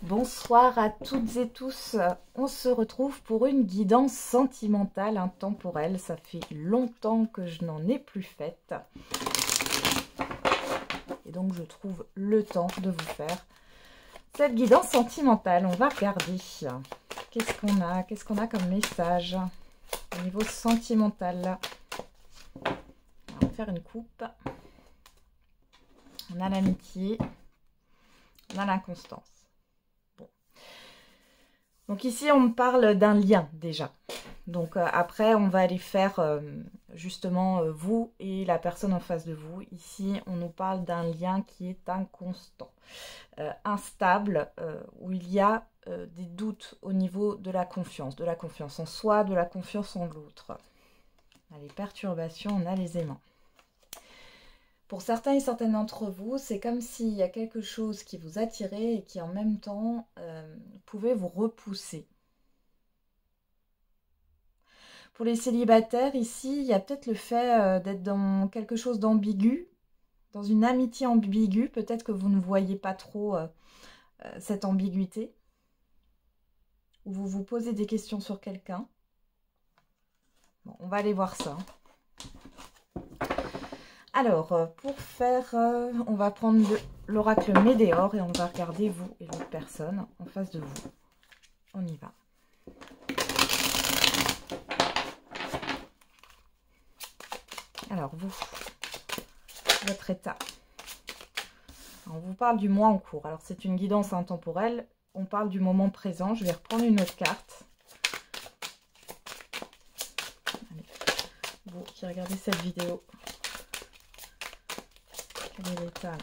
Bonsoir à toutes et tous, on se retrouve pour une guidance sentimentale intemporelle. Ça fait longtemps que je n'en ai plus faite. Et donc je trouve le temps de vous faire cette guidance sentimentale. On va regarder qu'est-ce qu'on a comme message au niveau sentimental. On va faire une coupe. On a l'amitié, on a l'inconstance. Donc ici, on me parle d'un lien déjà. Donc après, on va aller faire justement vous et la personne en face de vous. Ici, on nous parle d'un lien qui est inconstant, instable, où il y a des doutes au niveau de la confiance en soi, de la confiance en l'autre. On a les perturbations, on a les aimants. Pour certains et certaines d'entre vous, c'est comme s'il y a quelque chose qui vous attirait et qui en même temps pouvait vous repousser. Pour les célibataires, ici, il y a peut-être le fait d'être dans quelque chose d'ambigu, dans une amitié ambiguë. Peut-être que vous ne voyez pas trop cette ambiguïté. Ou vous vous posez des questions sur quelqu'un. Bon, on va aller voir ça. Alors, pour faire, on va prendre l'oracle Médéor et on va regarder vous et l'autre personne en face de vous. On y va. Alors, vous, votre état. On vous parle du mois en cours. Alors, c'est une guidance intemporelle. On parle du moment présent. Je vais reprendre une autre carte. Allez. Vous qui regardez cette vidéo. Quel est l'état là?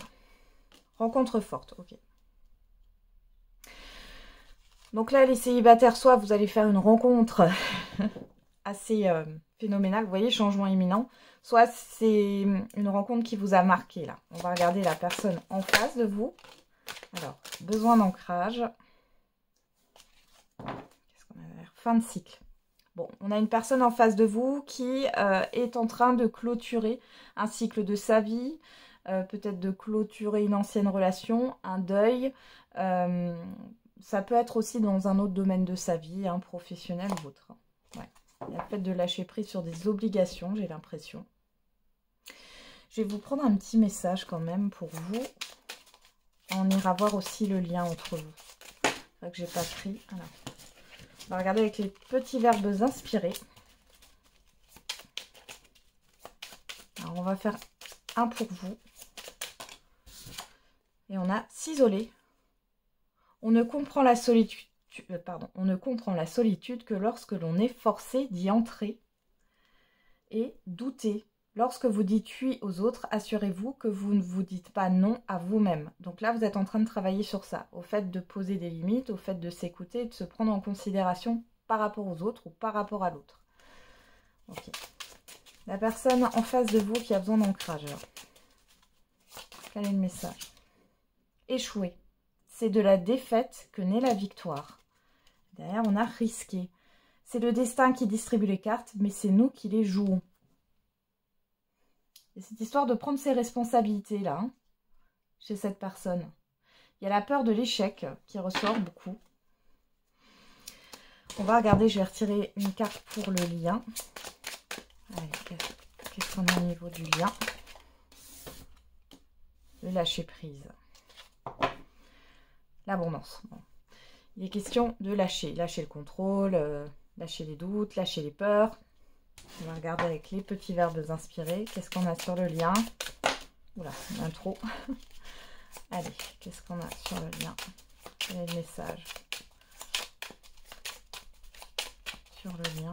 Rencontre forte, ok. Donc là, les célibataires, soit vous allez faire une rencontre assez phénoménale, vous voyez, changement imminent, soit c'est une rencontre qui vous a marqué là. On va regarder la personne en face de vous. Alors, besoin d'ancrage. Qu'est-ce qu'on a derrière? Fin de cycle. Bon, on a une personne en face de vous qui est en train de clôturer un cycle de sa vie, peut-être de clôturer une ancienne relation, un deuil. Ça peut être aussi dans un autre domaine de sa vie, hein, professionnel ou autre. Ouais. Il y a le fait de lâcher prise sur des obligations, j'ai l'impression. Je vais vous prendre un petit message quand même pour vous. On ira voir aussi le lien entre vous. C'est vrai que j'ai pas pris. Alors, on va regarder avec les petits verbes inspirés. Alors, on va faire un pour vous. Et on a s'isoler. On ne comprend la solitude. On ne comprend la solitude que lorsque l'on est forcé d'y entrer et douter. Lorsque vous dites oui aux autres, assurez-vous que vous ne vous dites pas non à vous-même. Donc là, vous êtes en train de travailler sur ça, au fait de poser des limites, au fait de s'écouter, de se prendre en considération par rapport aux autres ou par rapport à l'autre. Ok. La personne en face de vous qui a besoin d'ancrage. Quel est le message? Échouer. C'est de la défaite que naît la victoire. Derrière, on a risqué. C'est le destin qui distribue les cartes, mais c'est nous qui les jouons. Et cette histoire de prendre ses responsabilités, là, hein, chez cette personne. Il y a la peur de l'échec qui ressort beaucoup. On va regarder, je vais retirer une carte pour le lien. Allez, qu'est-ce qu'on a au niveau du lien? Le lâcher prise. L'abondance. Bon. Il est question de lâcher. Lâcher le contrôle, lâcher les doutes, lâcher les peurs. On va regarder avec les petits verbes inspirés. Qu'est-ce qu'on a sur le lien? Oula, on a trop. Allez, qu'est-ce qu'on a sur le lien? Quel est le message sur le lien?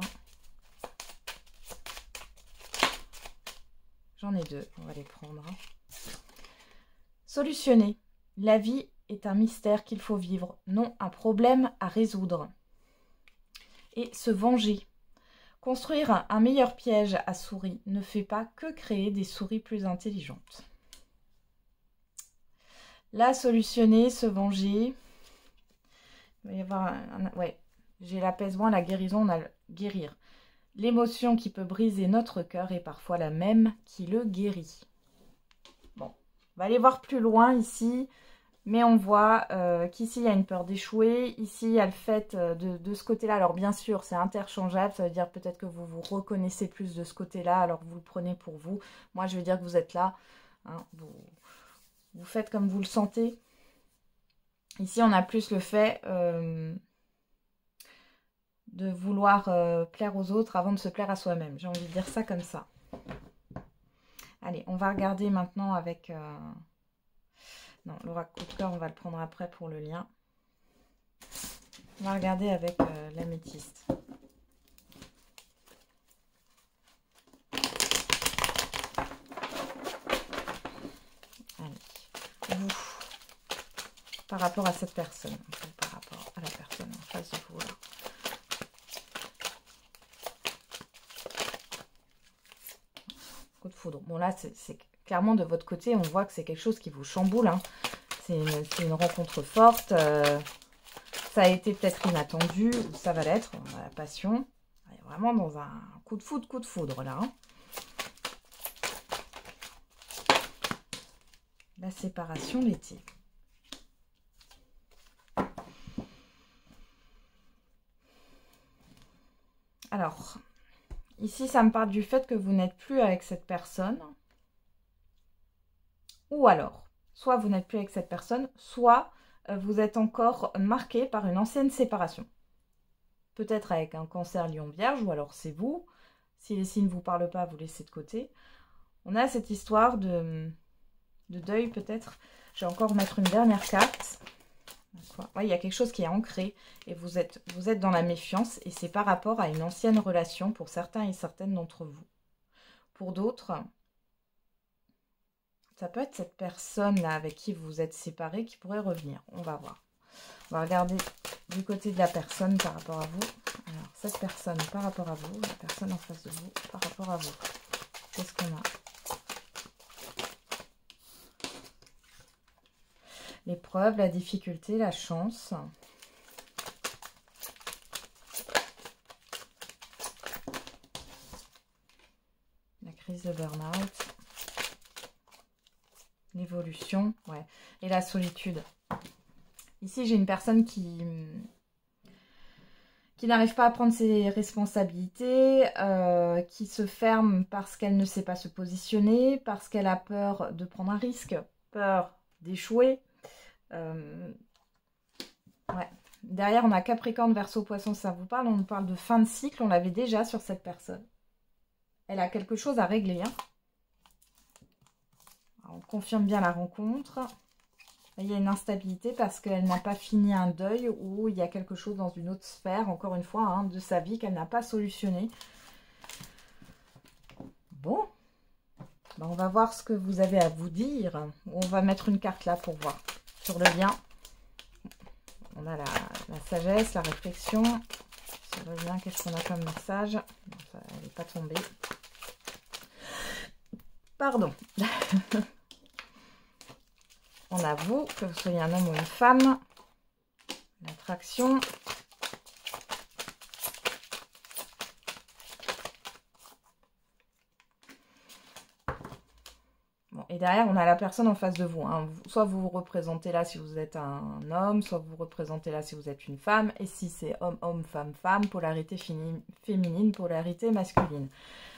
J'en ai deux, on va les prendre. Solutionner. La vie est un mystère qu'il faut vivre, non un problème à résoudre. Et se venger. Construire un meilleur piège à souris ne fait pas que créer des souris plus intelligentes. La solutionner, se venger. Il va y avoir ouais, j'ai l'apaisement, la guérison, on a le guérir. L'émotion qui peut briser notre cœur est parfois la même qui le guérit. Bon, on va aller voir plus loin ici. Mais on voit qu'ici, il y a une peur d'échouer. Ici, il y a le fait de ce côté-là. Alors, bien sûr, c'est interchangeable. Ça veut dire peut-être que vous vous reconnaissez plus de ce côté-là. Alors, vous le prenez pour vous. Moi, je veux dire que vous êtes là. Hein, vous faites comme vous le sentez. Ici, on a plus le fait de vouloir plaire aux autres avant de se plaire à soi-même. J'ai envie de dire ça comme ça. Allez, on va regarder maintenant avec... Non, l'oracle coup de cœur, on va le prendre après pour le lien. On va regarder avec l'améthyste. Allez, vous, par rapport à cette personne, par rapport à la personne en face de vous là. Coup de foudre. Bon là, c'est clairement de votre côté, on voit que c'est quelque chose qui vous chamboule. Hein. C'est une rencontre forte. Ça a été peut-être inattendu, ou ça va l'être, la passion. On est vraiment dans un coup de foudre là. Hein. La séparation, l'été. Alors, ici, ça me parle du fait que vous n'êtes plus avec cette personne. Ou alors, soit vous n'êtes plus avec cette personne, soit vous êtes encore marqué par une ancienne séparation. Peut-être avec un cancer lion vierge, ou alors c'est vous. Si les signes ne vous parlent pas, vous laissez de côté. On a cette histoire de deuil peut-être. Je vais encore mettre une dernière carte. Ouais, il y a quelque chose qui est ancré et vous êtes dans la méfiance et c'est par rapport à une ancienne relation pour certains et certaines d'entre vous. Pour d'autres, ça peut être cette personne-là avec qui vous êtes séparés qui pourrait revenir. On va voir. On va regarder du côté de la personne par rapport à vous. Alors, cette personne par rapport à vous, la personne en face de vous par rapport à vous. Qu'est-ce qu'on a? L'épreuve, la difficulté, la chance. La crise de burn-out. L'évolution, ouais. Et la solitude. Ici, j'ai une personne qui n'arrive pas à prendre ses responsabilités, qui se ferme parce qu'elle ne sait pas se positionner, parce qu'elle a peur de prendre un risque, peur d'échouer. Ouais. Derrière, on a Capricorne, Verseau, Poisson, ça vous parle. On nous parle de fin de cycle, on l'avait déjà sur cette personne. Elle a quelque chose à régler. Hein. Alors, on confirme bien la rencontre. Il y a une instabilité parce qu'elle n'a pas fini un deuil ou il y a quelque chose dans une autre sphère, encore une fois, hein, de sa vie qu'elle n'a pas solutionné. Bon, ben, on va voir ce que vous avez à vous dire. On va mettre une carte là pour voir sur le lien. On a la sagesse, la réflexion. Sur le lien, qu'est-ce qu'on a comme message? Non, ça, elle n'est pas tombée. Pardon. On a vous, que vous soyez un homme ou une femme. L'attraction. Bon, et derrière, on a la personne en face de vous. Hein. Soit vous vous représentez là si vous êtes un homme, soit vous vous représentez là si vous êtes une femme. Et si c'est homme, homme, femme, femme, polarité féminine, polarité masculine.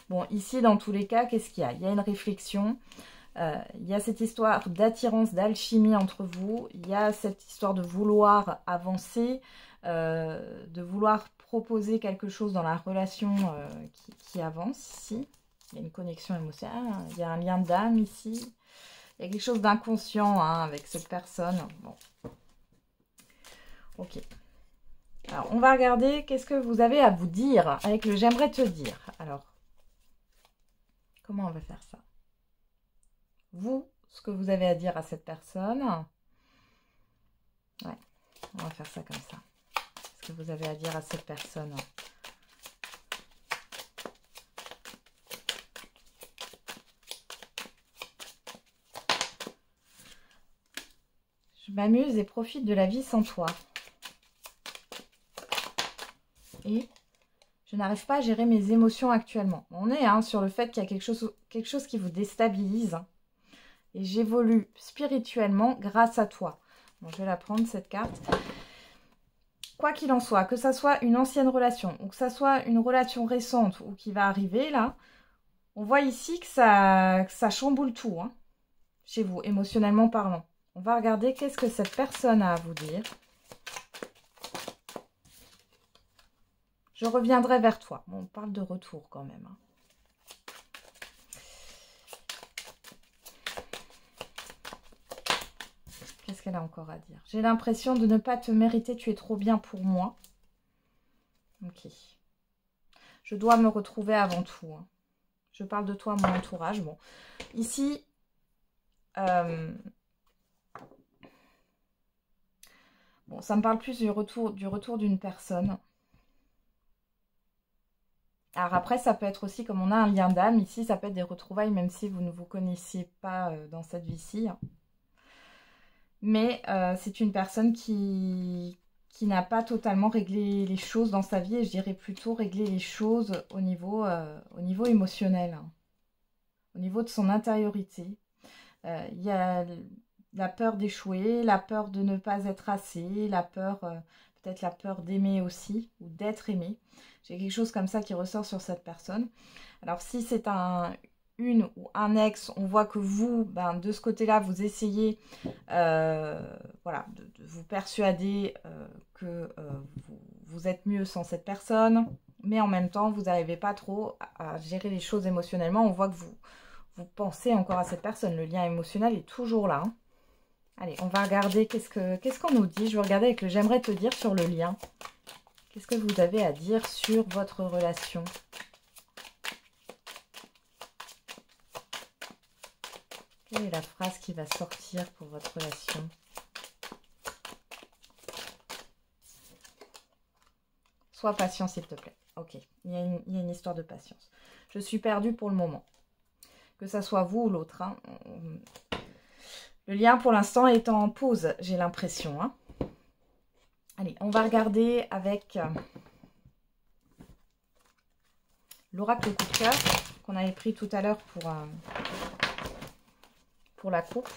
Bon, ici, dans tous les cas, qu'est-ce qu'il y a? Il y a une réflexion. Il y a cette histoire d'attirance, d'alchimie entre vous. Il y a cette histoire de vouloir avancer, de vouloir proposer quelque chose dans la relation qui avance ici. Il y a une connexion émotionnelle, il y a un lien d'âme ici. Il y a quelque chose d'inconscient hein, avec cette personne. Bon. Ok. Alors, on va regarder qu'est-ce que vous avez à vous dire avec le j'aimerais te dire. Alors, comment on va faire ça? Vous, ce que vous avez à dire à cette personne. Ouais, on va faire ça comme ça. Ce que vous avez à dire à cette personne. Je m'amuse et profite de la vie sans toi. Et je n'arrive pas à gérer mes émotions actuellement. On est hein, sur le fait qu'il y a quelque chose qui vous déstabilise. Et j'évolue spirituellement grâce à toi. Bon, je vais la prendre, cette carte. Quoi qu'il en soit, que ça soit une ancienne relation ou que ça soit une relation récente ou qui va arriver, là, on voit ici que ça chamboule tout, hein, chez vous, émotionnellement parlant. On va regarder qu'est-ce que cette personne a à vous dire. Je reviendrai vers toi. Bon, on parle de retour quand même, hein. Qu'est-ce qu'elle a encore à dire? J'ai l'impression de ne pas te mériter, tu es trop bien pour moi. Ok. Je dois me retrouver avant tout, hein. Je parle de toi à mon entourage. Bon, ici, bon, ça me parle plus du retour d'une personne. Alors après, ça peut être aussi, comme on a un lien d'âme, ici, ça peut être des retrouvailles, même si vous ne vous connaissiez pas dans cette vie-ci. Mais c'est une personne qui n'a pas totalement réglé les choses dans sa vie, et je dirais plutôt régler les choses au niveau émotionnel, hein, au niveau de son intériorité. Il y a la peur d'échouer, la peur de ne pas être assez, la peur, peut-être la peur d'aimer aussi, ou d'être aimé. J'ai quelque chose comme ça qui ressort sur cette personne. Alors si c'est une ou un ex, on voit que vous, ben, de ce côté-là, vous essayez voilà, de vous persuader que vous êtes mieux sans cette personne, mais en même temps, vous n'arrivez pas trop à gérer les choses émotionnellement. On voit que vous pensez encore à cette personne. Le lien émotionnel est toujours là, hein. Allez, on va regarder qu'est-ce qu'on nous dit. Je vais regarder avec le j'aimerais te dire sur le lien. Qu'est-ce que vous avez à dire sur votre relation? Quelle est la phrase qui va sortir pour votre relation? Sois patient, s'il te plaît. Ok, il y a une histoire de patience. Je suis perdue pour le moment. Que ça soit vous ou l'autre, hein. Le lien, pour l'instant, est en pause, j'ai l'impression, hein. Allez, on va regarder avec l'oracle coup de cœur qu'on avait pris tout à l'heure pour la coupe.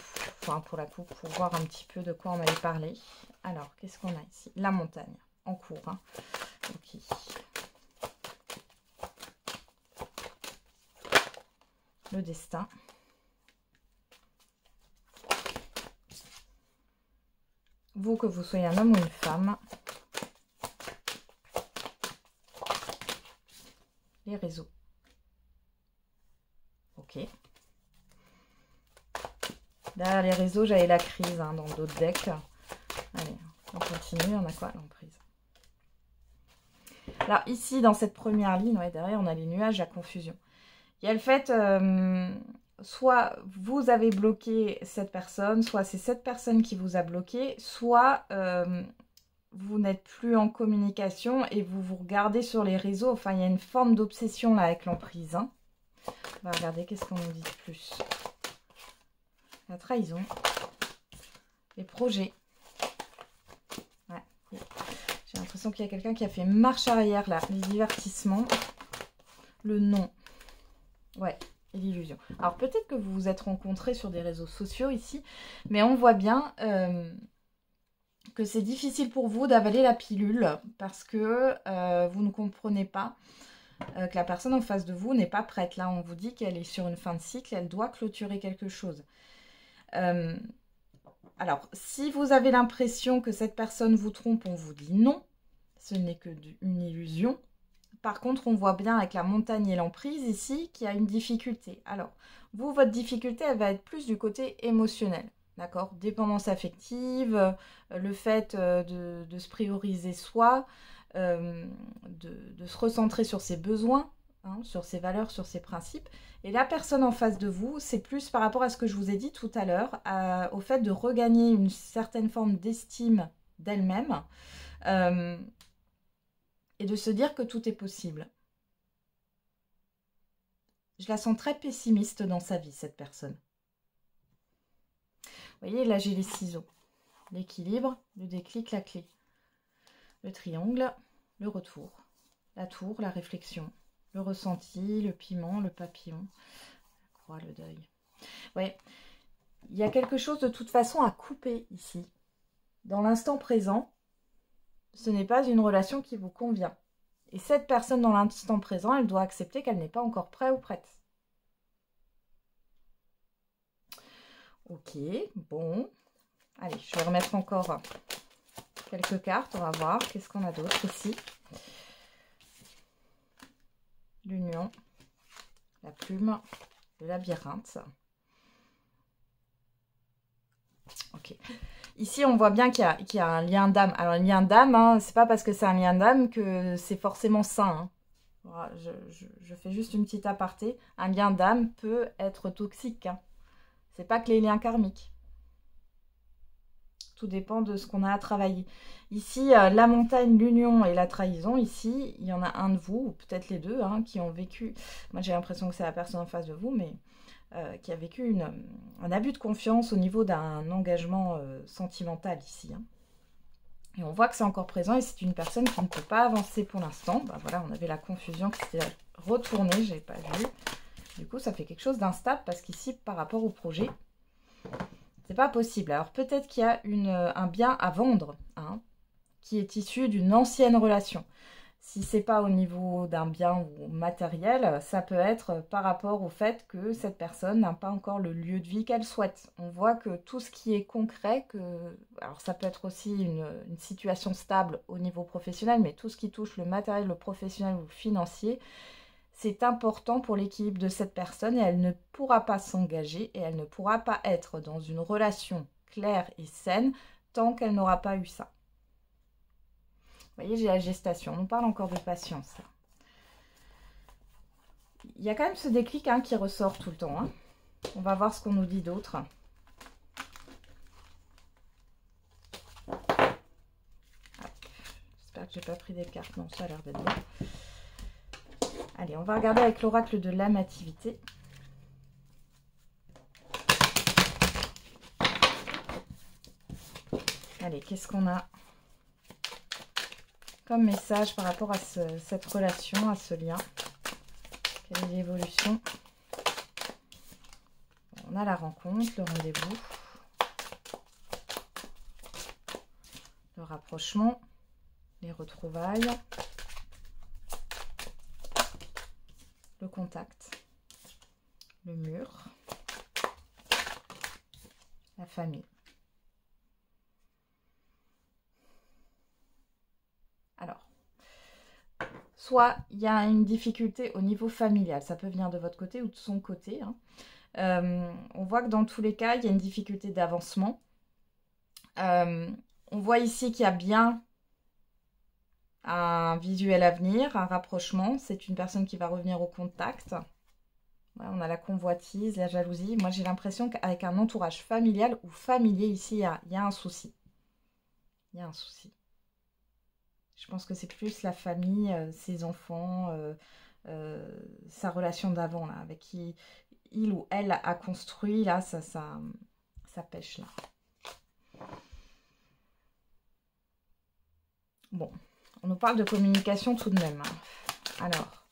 Enfin, pour la coupe, pour voir un petit peu de quoi on allait parler. Alors, qu'est-ce qu'on a ici? La montagne, en cours, hein. Ok. Le destin. Vous, que vous soyez un homme ou une femme. Les réseaux. Ok. Derrière les réseaux, j'avais la crise, hein, dans d'autres decks. Allez, on continue. On a quoi? L'emprise. Alors ici, dans cette première ligne, ouais, derrière, on a les nuages, la confusion. Il y a le fait, soit vous avez bloqué cette personne, soit c'est cette personne qui vous a bloqué, soit vous n'êtes plus en communication et vous vous regardez sur les réseaux. Enfin, il y a une forme d'obsession là avec l'emprise, hein. On va regarder qu'est-ce qu'on nous dit de plus. La trahison. Les projets. Ouais. J'ai l'impression qu'il y a quelqu'un qui a fait marche arrière là. Les divertissements. Le non. Ouais. Et l'illusion. Alors peut-être que vous vous êtes rencontrés sur des réseaux sociaux ici, mais on voit bien que c'est difficile pour vous d'avaler la pilule parce que vous ne comprenez pas que la personne en face de vous n'est pas prête. Là, on vous dit qu'elle est sur une fin de cycle, elle doit clôturer quelque chose. Alors, si vous avez l'impression que cette personne vous trompe, on vous dit non, ce n'est que une illusion. Par contre, on voit bien avec la montagne et l'emprise ici qu'il y a une difficulté. Alors, vous, votre difficulté, elle va être plus du côté émotionnel. D'accord? Dépendance affective, le fait de se prioriser soi, de se recentrer sur ses besoins, hein, sur ses valeurs, sur ses principes. Et la personne en face de vous, c'est plus par rapport à ce que je vous ai dit tout à l'heure, au fait de regagner une certaine forme d'estime d'elle-même et de se dire que tout est possible. Je la sens très pessimiste dans sa vie, cette personne. Vous voyez, là j'ai les ciseaux. L'équilibre, le déclic, la clé. Le triangle, le retour. La tour, la réflexion. Le ressenti, le piment, le papillon. La croix, le deuil. Ouais, il y a quelque chose de toute façon à couper ici. dans l'instant présent, ce n'est pas une relation qui vous convient. Et cette personne dans l'instant présent, elle doit accepter qu'elle n'est pas encore prête ou prête. Ok, bon. Allez, je vais remettre encore quelques cartes. On va voir. Qu'est-ce qu'on a d'autre ici? L'union, la plume, le labyrinthe. Ok. Ici, on voit bien qu'il y a un lien d'âme. Alors, un lien d'âme, hein, c'est pas parce que c'est un lien d'âme que c'est forcément sain. Hein. Voilà, je fais juste une petite aparté. Un lien d'âme peut être toxique. Hein. C'est pas que les liens karmiques. Tout dépend de ce qu'on a à travailler. Ici, la montagne, l'union et la trahison. Ici, il y en a un de vous, ou peut-être les deux, hein, qui ont vécu... Moi, j'ai l'impression que c'est la personne en face de vous, mais... qui a vécu un abus de confiance au niveau d'un engagement sentimental ici. Hein. Et on voit que c'est encore présent et c'est une personne qui ne peut pas avancer pour l'instant. Bah, voilà, on avait la confusion qui s'était retournée, je n'ai pas vu. Du coup, ça fait quelque chose d'instable parce qu'ici, par rapport au projet, c'est pas possible. Alors peut-être qu'il y a un bien à vendre hein, qui est issu d'une ancienne relation. Si c'est pas au niveau d'un bien ou matériel, ça peut être par rapport au fait que cette personne n'a pas encore le lieu de vie qu'elle souhaite. On voit que tout ce qui est concret, alors ça peut être aussi une situation stable au niveau professionnel, mais tout ce qui touche le matériel, le professionnel ou le financier, c'est important pour l'équilibre de cette personne et elle ne pourra pas s'engager et elle ne pourra pas être dans une relation claire et saine tant qu'elle n'aura pas eu ça. Vous voyez, j'ai la gestation. On parle encore de patience. Il y a quand même ce déclic hein, qui ressort tout le temps. Hein. On va voir ce qu'on nous dit d'autre. J'espère que j'ai pas pris des cartes. Non, ça a l'air d'être bon. Allez, on va regarder avec l'oracle de l'amativité. Allez, qu'est-ce qu'on a comme message par rapport à cette relation, à ce lien? Quelle est l'évolution? On a la rencontre, le rendez-vous, le rapprochement, les retrouvailles, le contact, le mur, la famille. Alors, soit il y a une difficulté au niveau familial, ça peut venir de votre côté ou de son côté. Hein. On voit que dans tous les cas, il y a une difficulté d'avancement. On voit ici qu'il y a bien un visuel à venir, un rapprochement. C'est une personne qui va revenir au contact. Voilà, on a la convoitise, la jalousie. Moi, j'ai l'impression qu'avec un entourage familial ou familier, ici, il y a un souci. Il y a un souci. Je pense que c'est plus la famille, ses enfants, sa relation d'avant, là, avec qui il ou elle a construit, là, ça pêche, là. Bon, on nous parle de communication tout de même. Hein. Alors,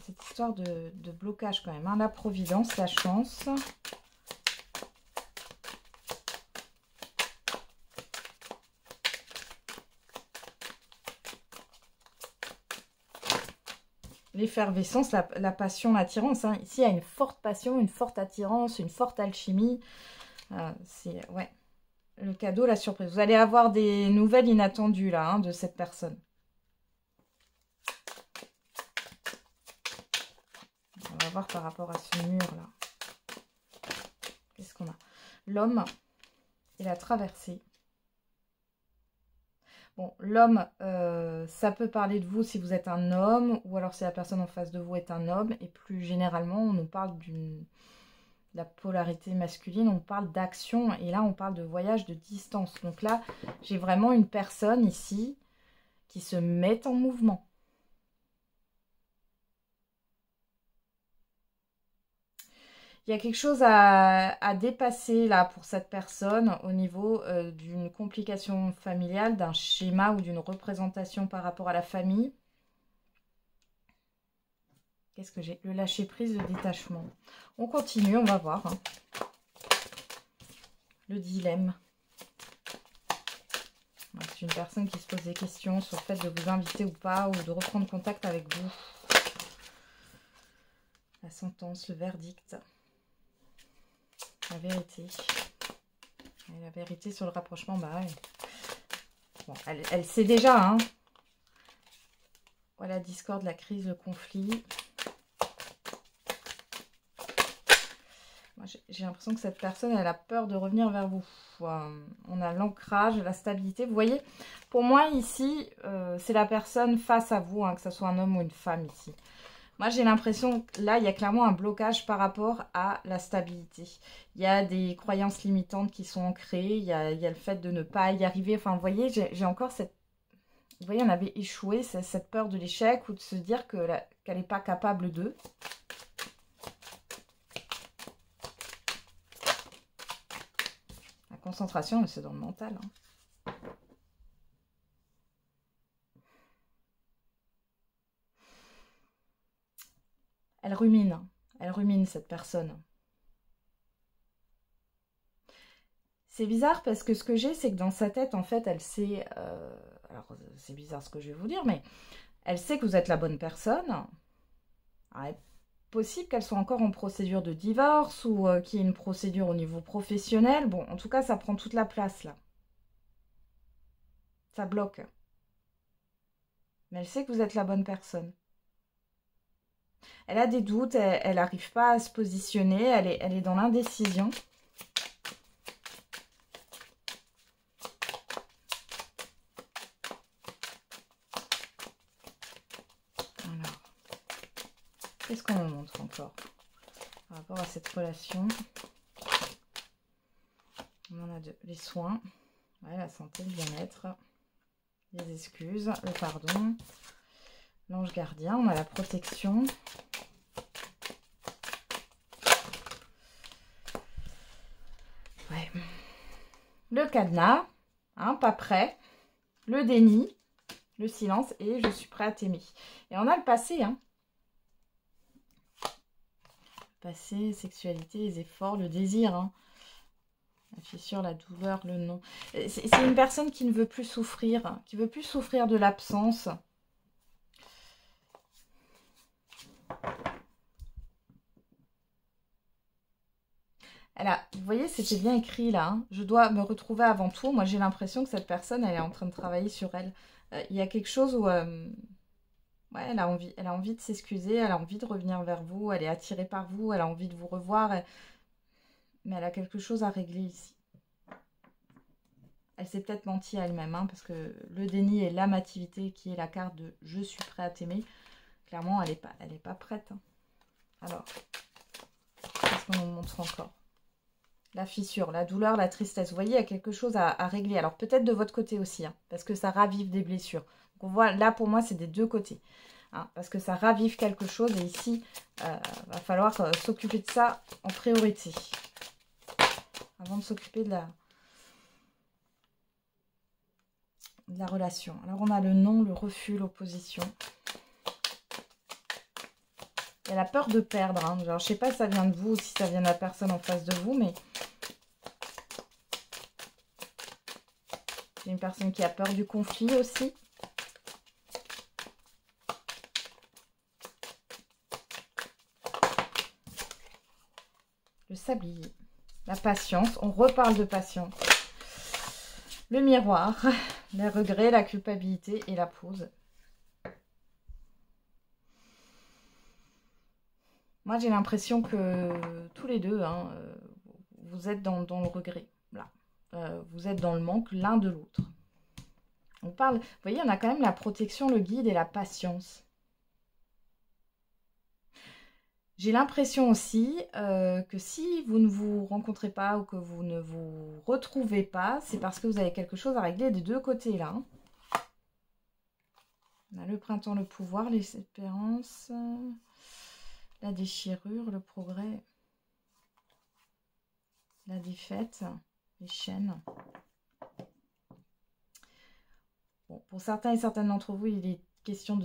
cette histoire de blocage quand même. Hein. La providence, la chance. L'effervescence, la passion, l'attirance. Hein. Ici, il y a une forte passion, une forte attirance, une forte alchimie. C'est, ouais, le cadeau, la surprise. Vous allez avoir des nouvelles inattendues, là, hein, de cette personne. On va voir par rapport à ce mur-là. Qu'est-ce qu'on a? L'homme et la traversée. Bon, l'homme, ça peut parler de vous si vous êtes un homme, ou alors si la personne en face de vous est un homme. Et plus généralement, on nous parle de la polarité masculine, on parle d'action. Et là, on parle de voyage de distance. Donc là, j'ai vraiment une personne ici qui se met en mouvement. Il y a quelque chose à dépasser là pour cette personne au niveau d'une complication familiale, d'un schéma ou d'une représentation par rapport à la famille. Qu'est-ce que j'ai? Le lâcher prise, le détachement. On continue, on va voir. Hein. le dilemme. C'est une personne qui se pose des questions sur le fait de vous inviter ou pas, ou de reprendre contact avec vous. La sentence, le verdict. La vérité. Et la vérité sur le rapprochement, bah ouais. Bon, elle sait déjà, hein. Voilà, discorde, la crise, le conflit. J'ai l'impression que cette personne, elle a peur de revenir vers vous. On a l'ancrage, la stabilité. Vous voyez, pour moi, ici, c'est la personne face à vous, hein, que ce soit un homme ou une femme ici. Moi, j'ai l'impression que là, il y a clairement un blocage par rapport à la stabilité. Il y a des croyances limitantes qui sont ancrées. Il y a le fait de ne pas y arriver. Enfin, vous voyez, j'ai encore cette... Vous voyez, on avait échoué, cette peur de l'échec ou de se dire qu'elle n'est pas capable d'eux. La concentration, c'est dans le mental. Hein. Elle rumine cette personne. C'est bizarre parce que ce que j'ai, c'est que dans sa tête, en fait, elle sait... alors, c'est bizarre ce que je vais vous dire, mais elle sait que vous êtes la bonne personne. Alors, il est possible qu'elle soit encore en procédure de divorce ou qu'il y ait une procédure au niveau professionnel. Bon, en tout cas, ça prend toute la place, là. Ça bloque. Mais elle sait que vous êtes la bonne personne. Elle a des doutes, elle n'arrive pas à se positionner, elle est dans l'indécision. Alors, qu'est-ce qu'on me montre encore par rapport à cette relation? On en a deux. Les soins, ouais, la santé, le bien-être, les excuses, le pardon, l'ange gardien, on a la protection. Ouais. Le cadenas, hein, pas prêt, le déni, le silence et je suis prêt à t'aimer. Et on a le passé, hein. Le passé, sexualité, les efforts, le désir, hein. La fissure, la douleur, le non. C'est une personne qui ne veut plus souffrir, hein, qui ne veut plus souffrir de l'absence. Vous voyez, c'était bien écrit là. Hein. Je dois me retrouver avant tout. Moi, j'ai l'impression que cette personne, elle est en train de travailler sur elle. Il y a quelque chose où ouais, elle a envie de s'excuser, elle a envie de revenir vers vous, elle est attirée par vous, elle a envie de vous revoir. Mais elle a quelque chose à régler ici. Elle s'est peut-être menti à elle-même, hein, parce que le déni et l'amativité, qui est la carte de « je suis prêt à t'aimer », clairement, elle est pas prête. Hein. Alors, qu'est-ce qu'on nous montre encore? La fissure, la douleur, la tristesse. Vous voyez, il y a quelque chose à régler. Alors, peut-être de votre côté aussi, hein, parce que ça ravive des blessures. Donc, on voit, là, pour moi, c'est des deux côtés. Hein, parce que ça ravive quelque chose. Et ici, va falloir s'occuper de ça en priorité. Avant de s'occuper de la relation. Alors, on a le non, le refus, l'opposition. Il y a la peur de perdre. Hein. Alors, je ne sais pas si ça vient de vous ou si ça vient de la personne en face de vous, mais... C'est une personne qui a peur du conflit aussi. Le sablier. La patience. On reparle de patience. Le miroir. Les regrets, la culpabilité et la pause. Moi, j'ai l'impression que tous les deux, hein, vous êtes dans le regret. Là. Vous êtes dans le manque l'un de l'autre. On parle, vous voyez, on a quand même la protection, le guide et la patience. J'ai l'impression aussi que si vous ne vous rencontrez pas ou que vous ne vous retrouvez pas, c'est parce que vous avez quelque chose à régler des deux côtés là. On a le printemps, le pouvoir, l'espérance, la déchirure, le progrès, la défaite, les chaînes. Bon, pour certains et certaines d'entre vous, il est question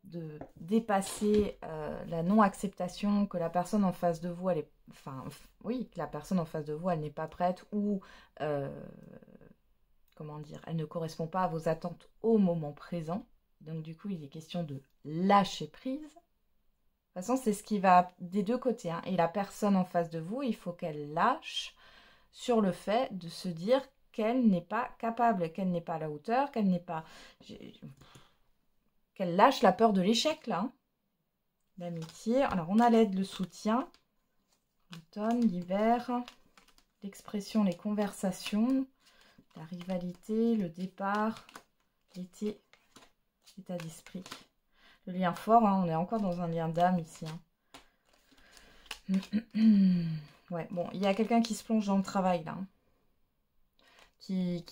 de dépasser la non-acceptation, que la personne en face de vous, elle est enfin, oui, que la personne en face de vous, elle n'est pas prête ou, comment dire, elle ne correspond pas à vos attentes au moment présent. Donc du coup, il est question de lâcher prise. De toute façon, c'est ce qui va des deux côtés, hein. Et la personne en face de vous, il faut qu'elle lâche sur le fait de se dire qu'elle n'est pas capable, qu'elle n'est pas à la hauteur, qu'elle n'est pas... qu'elle lâche la peur de l'échec, là. Hein. L'amitié. Alors, on a l'aide, le soutien. L'automne, l'hiver, l'expression, les conversations, la rivalité, le départ, l'été, l'état d'esprit. Le lien fort, hein, on est encore dans un lien d'âme ici. Hein. Ouais, bon, il y a quelqu'un qui se plonge dans le travail, là. Hein. Qui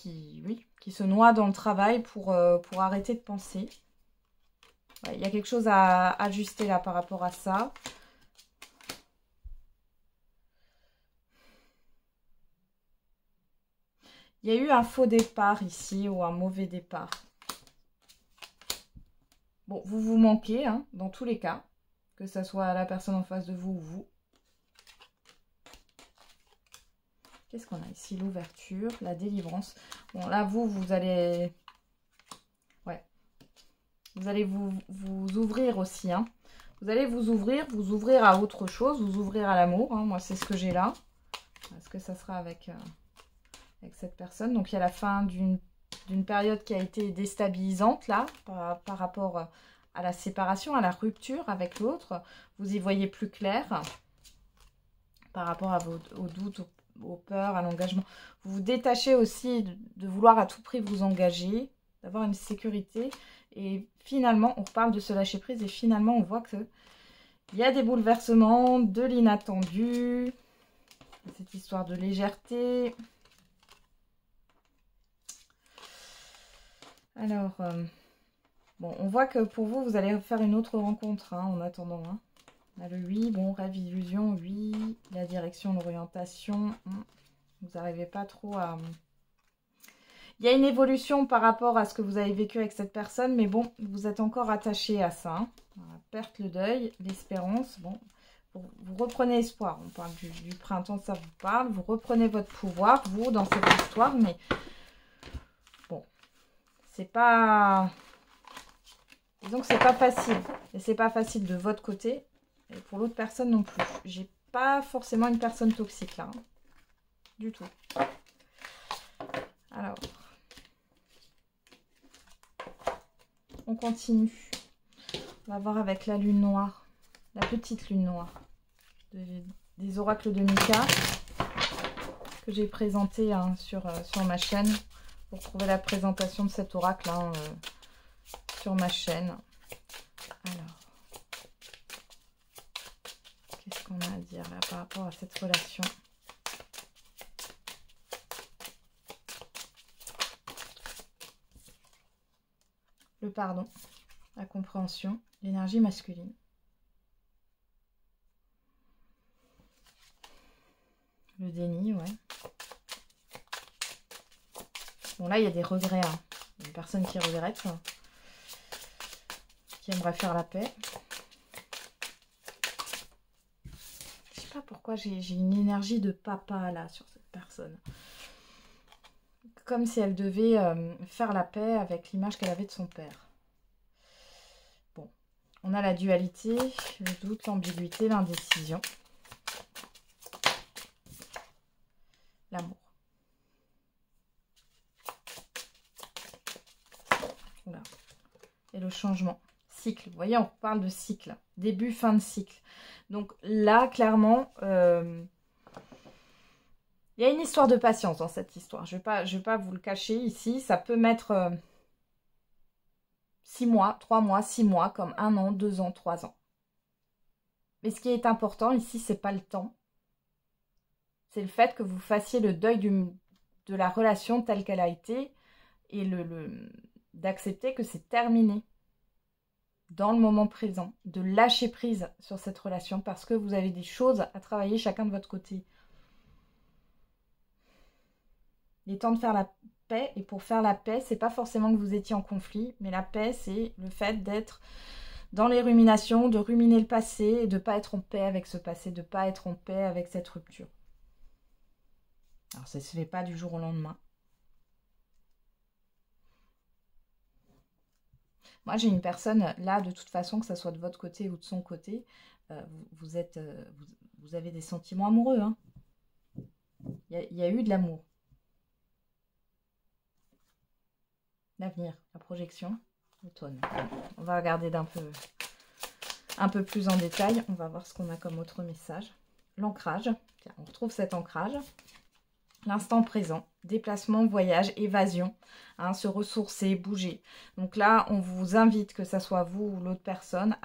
se noie dans le travail pour arrêter de penser. Ouais, il y a quelque chose à ajuster là par rapport à ça. Il y a eu un faux départ ici ou un mauvais départ. Bon, vous vous manquez, hein, dans tous les cas. Que ce soit la personne en face de vous ou vous. Qu'est-ce qu'on a ici? L'ouverture, la délivrance. Bon, là, vous allez... Ouais. Vous allez vous ouvrir aussi, hein. Vous allez vous ouvrir à autre chose, vous ouvrir à l'amour. Hein. Moi, c'est ce que j'ai là. Est-ce que ça sera avec cette personne? Donc, il y a la fin d'une période qui a été déstabilisante, là, par rapport à la séparation, à la rupture avec l'autre. Vous y voyez plus clair par rapport à aux doutes, aux peurs, à l'engagement. Vous vous détachez aussi de vouloir à tout prix vous engager, d'avoir une sécurité. Et finalement, on reparle de se lâcher prise et finalement, on voit que il y a des bouleversements, de l'inattendu, cette histoire de légèreté. Alors, bon, on voit que pour vous, vous allez faire une autre rencontre hein, en attendant. Hein. Là, le oui, bon, rêve, illusion, oui, la direction, l'orientation. Vous n'arrivez pas trop à... Il y a une évolution par rapport à ce que vous avez vécu avec cette personne, mais bon, vous êtes encore attaché à ça. Hein. La perte, le deuil, l'espérance, bon, vous reprenez espoir. On parle du printemps, ça vous parle. Vous reprenez votre pouvoir, vous, dans cette histoire, mais bon, c'est pas... Disons que c'est pas facile. Et c'est pas facile de votre côté, et pour l'autre personne non plus. J'ai pas forcément une personne toxique là. Hein. Du tout. Alors... On continue. On va voir avec la lune noire. La petite lune noire. Des oracles de Mika. Que j'ai présenté hein, sur ma chaîne. Vous retrouvez la présentation de cet oracle hein, sur ma chaîne. Alors. Qu'est-ce qu'on a à dire là par rapport à cette relation ? Le pardon, la compréhension, l'énergie masculine. Le déni, ouais. Bon, là, il y a des regrets. Hein. Il y a une personne qui regrette, hein, qui aimerait faire la paix. Je sais pas pourquoi j'ai une énergie de papa, là, sur cette personne. Comme si elle devait faire la paix avec l'image qu'elle avait de son père. Bon, on a la dualité, le doute, l'ambiguïté, l'indécision. L'amour. Voilà. Et le changement. Cycle. Vous voyez, on parle de cycle. Début, fin de cycle. Donc là, clairement... il y a une histoire de patience dans cette histoire. Je vais pas vous le cacher ici. Ça peut mettre 6 mois, 3 mois, 6 mois, comme 1 an, 2 ans, 3 ans. Mais ce qui est important ici, c'est pas le temps. C'est le fait que vous fassiez le deuil de la relation telle qu'elle a été et d'accepter que c'est terminé dans le moment présent. De lâcher prise sur cette relation parce que vous avez des choses à travailler chacun de votre côté. Il est temps de faire la paix. Et pour faire la paix, c'est pas forcément que vous étiez en conflit. Mais la paix, c'est le fait dans les ruminations, de ruminer le passé et de ne pas être en paix avec ce passé, de ne pas être en paix avec cette rupture. Alors ça ne se fait pas du jour au lendemain. Moi j'ai une personne là, de toute façon, que ce soit de votre côté ou de son côté, vous avez des sentiments amoureux. Hein. Il y a eu de l'amour. L'avenir, la projection, l'automne. On va regarder un peu plus en détail. On va voir ce qu'on a comme autre message. L'ancrage. On retrouve cet ancrage. L'instant présent. Déplacement, voyage, évasion. Hein, se ressourcer, bouger. Donc là, on vous invite, que ce soit vous ou l'autre personne,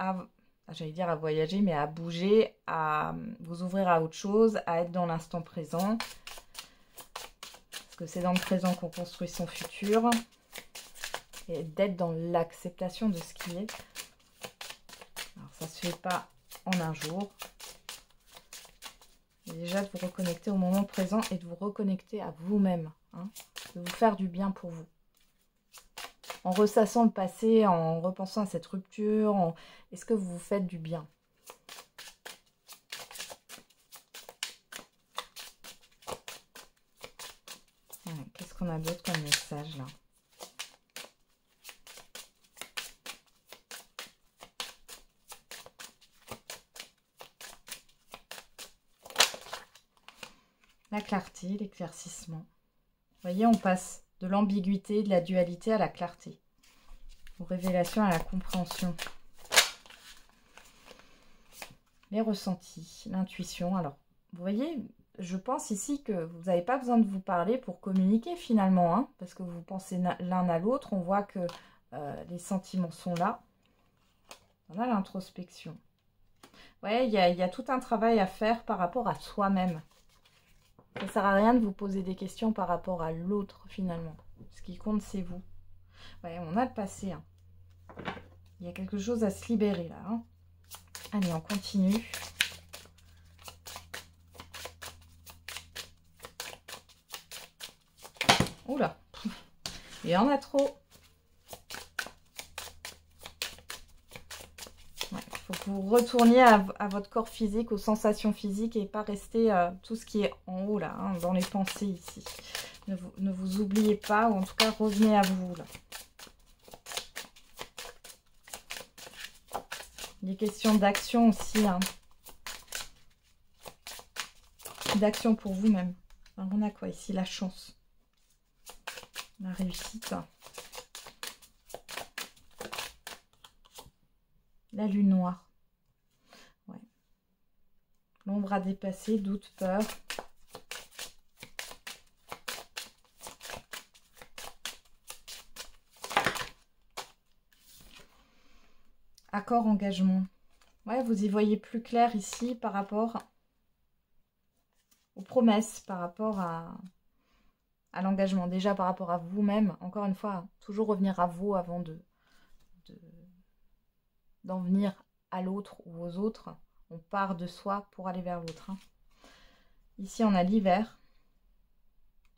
j'allais dire à voyager, mais à bouger, à vous ouvrir à autre chose, à être dans l'instant présent. Parce que c'est dans le présent qu'on construit son futur. Et d'être dans l'acceptation de ce qui est. Alors ça ne se fait pas en un jour. Et déjà de vous reconnecter au moment présent et de vous reconnecter à vous-même. Hein, de vous faire du bien pour vous. En ressassant le passé, en repensant à cette rupture, est-ce que vous vous faites du bien? Qu'est-ce qu'on a d'autre comme message là? La clarté, l'éclaircissement. Vous voyez, on passe de l'ambiguïté, de la dualité à la clarté. Aux révélations, à la compréhension. Les ressentis, l'intuition. Alors, vous voyez, je pense ici que vous n'avez pas besoin de vous parler pour communiquer finalement. Hein, parce que vous pensez l'un à l'autre. On voit que les sentiments sont là. On a l'introspection. Vous voyez, il y a tout un travail à faire par rapport à soi-même. Ça ne sert à rien de vous poser des questions par rapport à l'autre, finalement. Ce qui compte, c'est vous. Ouais, on a le passé. Hein. Il y a quelque chose à se libérer, là. Hein. Allez, on continue. Oula. Il y en a trop. Il faut que vous retourniez à votre corps physique, aux sensations physiques et pas rester tout ce qui est en haut là, hein, dans les pensées ici. Ne vous oubliez pas, ou en tout cas revenez à vous là. Il est question d'action aussi, hein. D'action pour vous-même. On a quoi ici? La chance, la réussite. La lune noire. Ouais. L'ombre à dépasser, doute, peur. Accord, engagement. Ouais, vous y voyez plus clair ici par rapport aux promesses, par rapport à l'engagement. Déjà par rapport à vous-même. Encore une fois, toujours revenir à vous avant d'en venir à l'autre ou aux autres. On part de soi pour aller vers l'autre. Hein. Ici, on a l'hiver.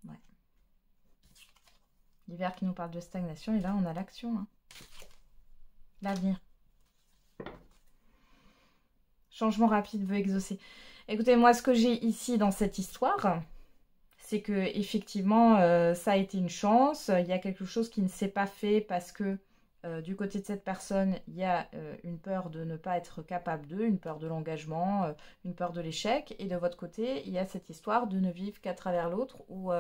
Ouais. L'hiver qui nous parle de stagnation. Et là, on a l'action. Hein. L'avenir. Changement rapide veut exaucer. Écoutez, moi, ce que j'ai ici dans cette histoire, c'est que effectivement, ça a été une chance. Il y a quelque chose qui ne s'est pas fait parce que du côté de cette personne, il y a une peur de ne pas être capable d'eux, une peur de l'engagement, une peur de l'échec. Et de votre côté, il y a cette histoire de ne vivre qu'à travers l'autre ou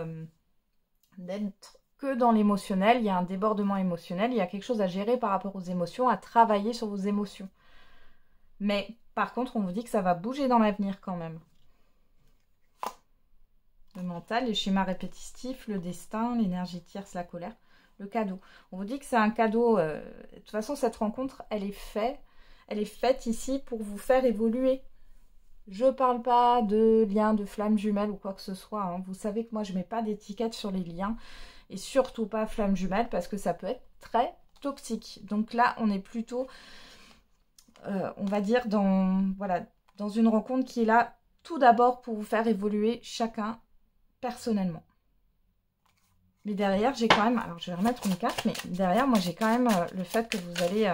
d'être que dans l'émotionnel. Il y a un débordement émotionnel, il y a quelque chose à gérer par rapport aux émotions, à travailler sur vos émotions. Mais par contre, on vous dit que ça va bouger dans l'avenir quand même. Le mental, les schémas répétitifs, le destin, l'énergie tierce, la colère. Le cadeau. On vous dit que c'est un cadeau. De toute façon, cette rencontre, elle est faite ici pour vous faire évoluer. Je ne parle pas de liens, de flammes jumelles ou quoi que ce soit. Hein. Vous savez que moi, je ne mets pas d'étiquette sur les liens. Et surtout pas flammes jumelles parce que ça peut être très toxique. Donc là, on est plutôt, on va dire, dans une rencontre qui est là tout d'abord pour vous faire évoluer chacun personnellement. Mais derrière, j'ai quand même... Alors, je vais remettre une carte, mais derrière, moi, j'ai quand même le fait que vous allez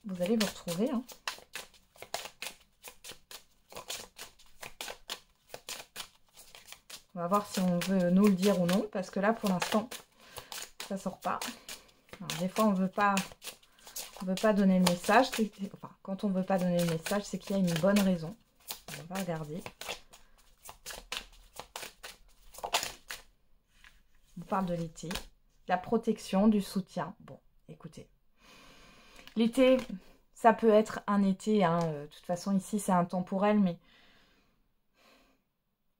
vous allez vous retrouver. Hein. On va voir si on veut nous le dire ou non, parce que là, pour l'instant, ça sort pas. Alors, des fois, on veut pas donner le message. Enfin, quand on veut pas donner le message, c'est qu'il y a une bonne raison. On va regarder. On parle de l'été, de la protection, du soutien. Bon, écoutez. L'été, ça peut être un été. Hein. De toute façon, ici, c'est intemporel, mais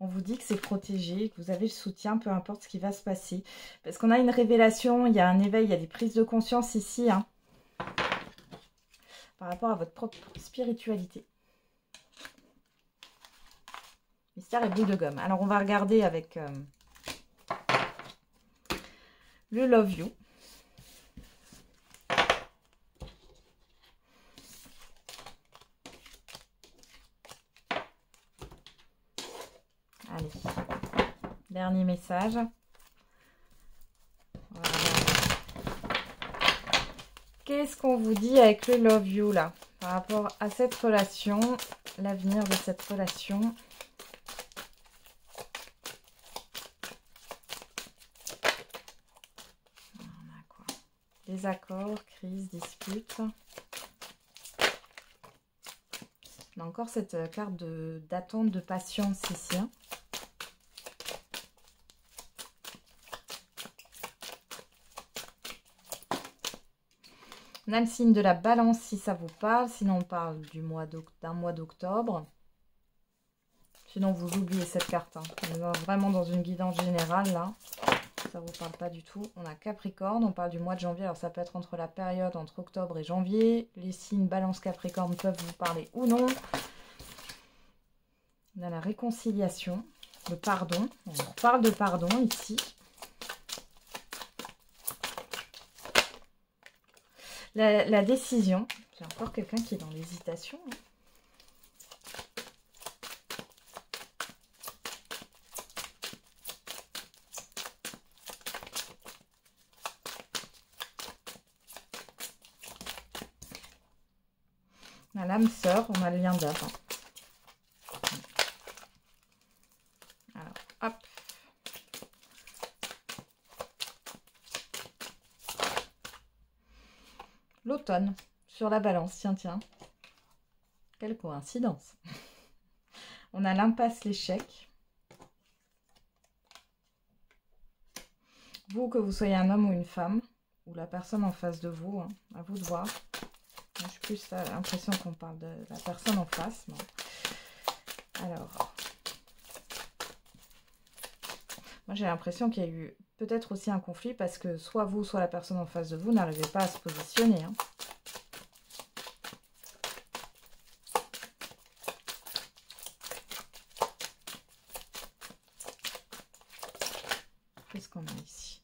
on vous dit que c'est protégé, que vous avez le soutien, peu importe ce qui va se passer. Parce qu'on a une révélation, il y a un éveil, il y a des prises de conscience ici. Hein, par rapport à votre propre spiritualité. Mystère et boule de gomme. Alors, on va regarder avec le Love You. Allez, dernier message. Voilà. Qu'est-ce qu'on vous dit avec le Love You là, par rapport à cette relation, l'avenir de cette relation? On a quoi? Désaccord, crise, dispute. On a encore cette carte d'attente, de patience ici. Hein. On a le signe de la balance si ça vous parle. Sinon, on parle d'un mois d'octobre. Sinon, vous oubliez cette carte. Hein. On est vraiment dans une guidance générale là. Ça ne vous parle pas du tout. On a Capricorne. On parle du mois de janvier. Alors, ça peut être entre la période entre octobre et janvier. Les signes balance Capricorne peuvent vous parler ou non. On a la réconciliation. Le pardon. On parle de pardon ici. La décision. J'ai encore quelqu'un qui est dans l'hésitation. Hein. On a l'âme sœur, on a le lien d'âme. Alors, hop. L'automne, sur la balance, tiens. Quelle coïncidence. On a l'impasse, l'échec. Vous, que vous soyez un homme ou une femme, ou la personne en face de vous, hein, à vous de voir. J'ai plus l'impression qu'on parle de la personne en face. Bon. Alors, moi j'ai l'impression qu'il y a eu peut-être aussi un conflit parce que soit vous, soit la personne en face de vous n'arrivez pas à se positionner. Hein. Qu'est-ce qu'on a ici?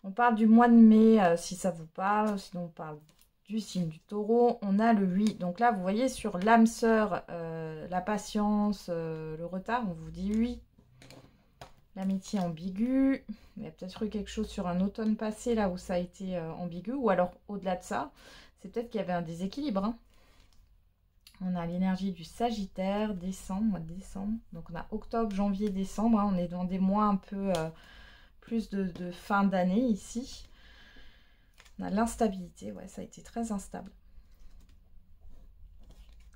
On parle du mois de mai, si ça vous parle. Sinon, on parle du signe du taureau. On a le 8. Donc là, vous voyez, sur l'âme sœur, la patience, le retard, on vous dit oui. L'amitié ambiguë. Il y a peut-être eu quelque chose sur un automne passé, là, où ça a été ambigu. Ou alors, au-delà de ça, c'est peut-être qu'il y avait un déséquilibre. Hein. On a l'énergie du Sagittaire, décembre, mois de décembre. Donc, on a octobre, janvier, décembre. Hein. On est dans des mois un peu plus de fin d'année, ici. On a l'instabilité. Ouais, ça a été très instable.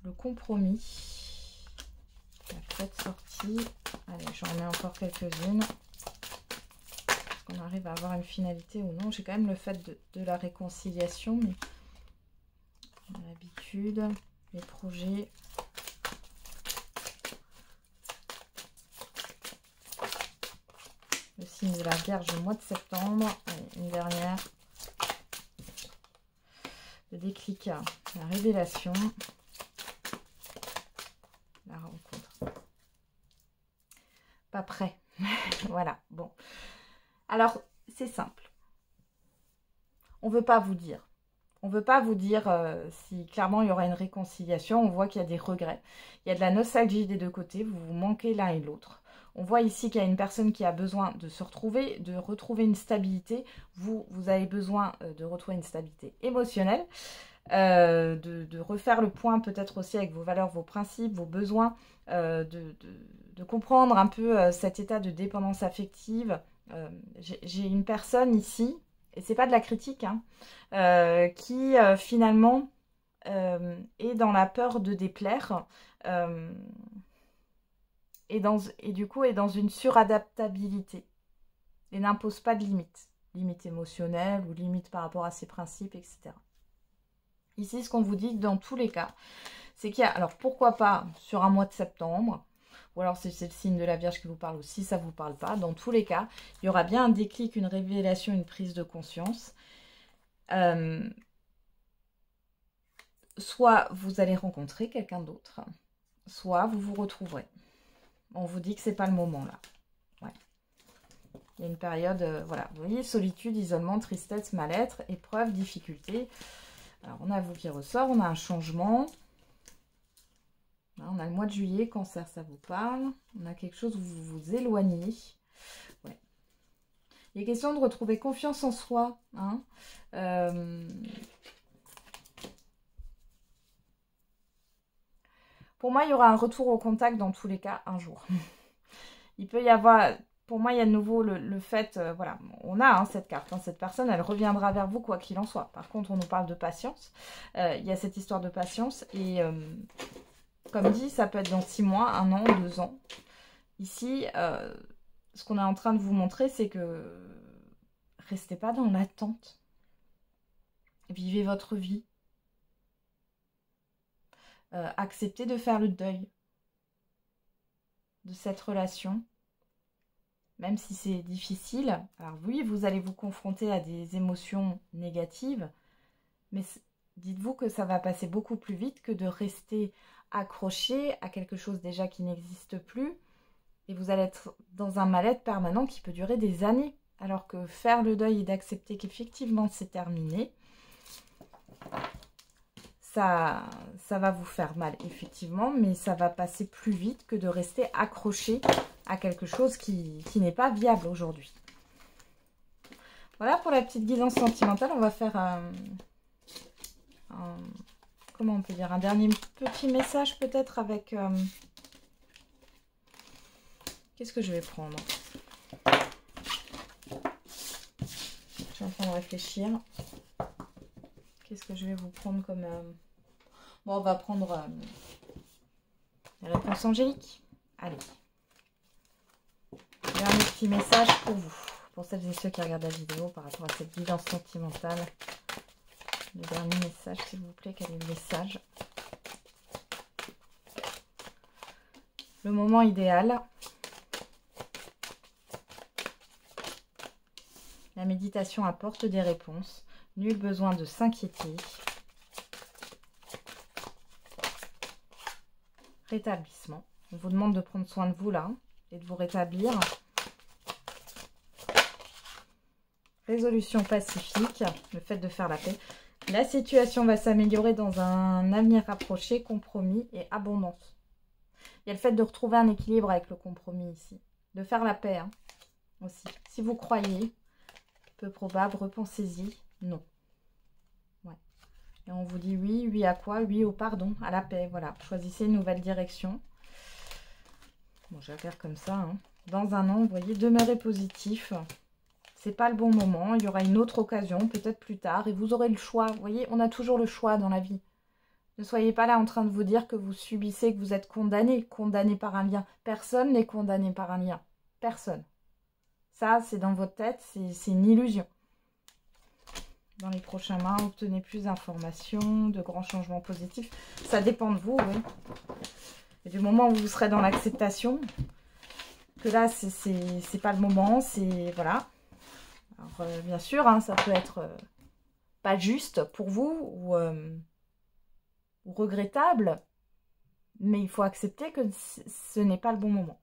Le compromis. La fête sortie. Allez, j'en mets encore quelques-unes. Est-ce qu'on arrive à avoir une finalité ou non? J'ai quand même le fait de la réconciliation, mais l'habitude, les projets. Le signe de la Vierge au mois de septembre. Allez, une dernière. Le déclic, la révélation. La rencontre. Pas prêt. Voilà, bon. Alors, c'est simple. On ne veut pas vous dire. On ne veut pas vous dire si clairement il y aura une réconciliation. On voit qu'il y a des regrets. Il y a de la nostalgie des deux côtés. Vous vous manquez l'un et l'autre. On voit ici qu'il y a une personne qui a besoin de se retrouver, de retrouver une stabilité. Vous avez besoin de retrouver une stabilité émotionnelle. de refaire le point peut-être aussi avec vos valeurs, vos principes, vos besoins, de comprendre un peu cet état de dépendance affective. J'ai une personne ici, et c'est pas de la critique, hein, qui finalement est dans la peur de déplaire et du coup est dans une suradaptabilité et n'impose pas de limites, limites émotionnelles ou limites par rapport à ses principes, etc. Ici, ce qu'on vous dit dans tous les cas, c'est qu'il y a, alors pourquoi pas sur un mois de septembre, ou alors c'est le signe de la Vierge qui vous parle, ou si ça ne vous parle pas, dans tous les cas, il y aura bien un déclic, une révélation, une prise de conscience. Soit vous allez rencontrer quelqu'un d'autre, soit vous vous retrouverez. On vous dit que c'est pas le moment là. Ouais. Il y a une période, voilà, vous voyez, solitude, isolement, tristesse, mal-être, épreuve, difficulté. Alors on a vous qui ressort, on a un changement. Là, on a le mois de juillet, cancer, ça vous parle. On a quelque chose où vous vous éloignez. Ouais. Il est question de retrouver confiance en soi. Hein. Pour moi, il y aura un retour au contact dans tous les cas un jour. Il peut y avoir, pour moi, il y a de nouveau le fait, voilà, on a hein, cette carte, hein, cette personne, elle reviendra vers vous quoi qu'il en soit. Par contre, on nous parle de patience. Il y a cette histoire de patience et comme dit, ça peut être dans 6 mois, 1 an, 2 ans. Ici, ce qu'on est en train de vous montrer, c'est que restez pas dans l'attente. Vivez votre vie. Acceptez de faire le deuil de cette relation, même si c'est difficile. Alors oui, vous allez vous confronter à des émotions négatives, mais dites-vous que ça va passer beaucoup plus vite que de rester accroché à quelque chose déjà qui n'existe plus, et vous allez être dans un mal-être permanent qui peut durer des années, alors que faire le deuil et d'accepter qu'effectivement c'est terminé, ça va vous faire mal, effectivement, mais ça va passer plus vite que de rester accroché à quelque chose qui n'est pas viable aujourd'hui. Voilà pour la petite guidance sentimentale. On va faire comment on peut dire, un dernier petit message peut-être avec... Qu'est-ce que je vais prendre? Je suis en train de réfléchir. Qu'est-ce que je vais vous prendre comme... Bon, on va prendre les réponses angéliques. Allez. Dernier petit message pour vous. Pour celles et ceux qui regardent la vidéo par rapport à cette guidance sentimentale. Le dernier message, s'il vous plaît. Quel est le message? Le moment idéal. La méditation apporte des réponses. Nul besoin de s'inquiéter. Rétablissement. On vous demande de prendre soin de vous là et de vous rétablir. Résolution pacifique. Le fait de faire la paix. La situation va s'améliorer dans un avenir rapproché, compromis et abondance. Il y a le fait de retrouver un équilibre avec le compromis ici. De faire la paix hein, aussi. Si vous croyez, peu probable, repensez-y. Non. Ouais. Et on vous dit oui. Oui à quoi? Oui au pardon, à la paix. Voilà. Choisissez une nouvelle direction. Bon, je vais faire comme ça. Hein. Dans un an, vous voyez, demeurez positif. C'est pas le bon moment. Il y aura une autre occasion, peut-être plus tard. Et vous aurez le choix. Vous voyez, on a toujours le choix dans la vie. Ne soyez pas là en train de vous dire que vous subissez, que vous êtes condamné. Condamné par un lien. Personne n'est condamné par un lien. Personne. Ça, c'est dans votre tête. C'est une illusion. Dans les prochains mois, obtenez plus d'informations, de grands changements positifs. Ça dépend de vous, oui. Et du moment où vous serez dans l'acceptation, que là, c'est pas le moment, c'est... Voilà. Alors, bien sûr, hein, ça peut être pas juste pour vous ou regrettable, mais il faut accepter que ce n'est pas le bon moment.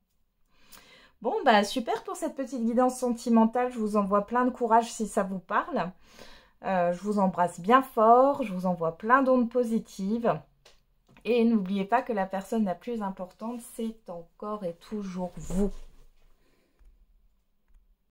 Bon, bah super pour cette petite guidance sentimentale. Je vous envoie plein de courage si ça vous parle. Je vous embrasse bien fort. Je vous envoie plein d'ondes positives. Et n'oubliez pas que la personne la plus importante, c'est encore et toujours vous.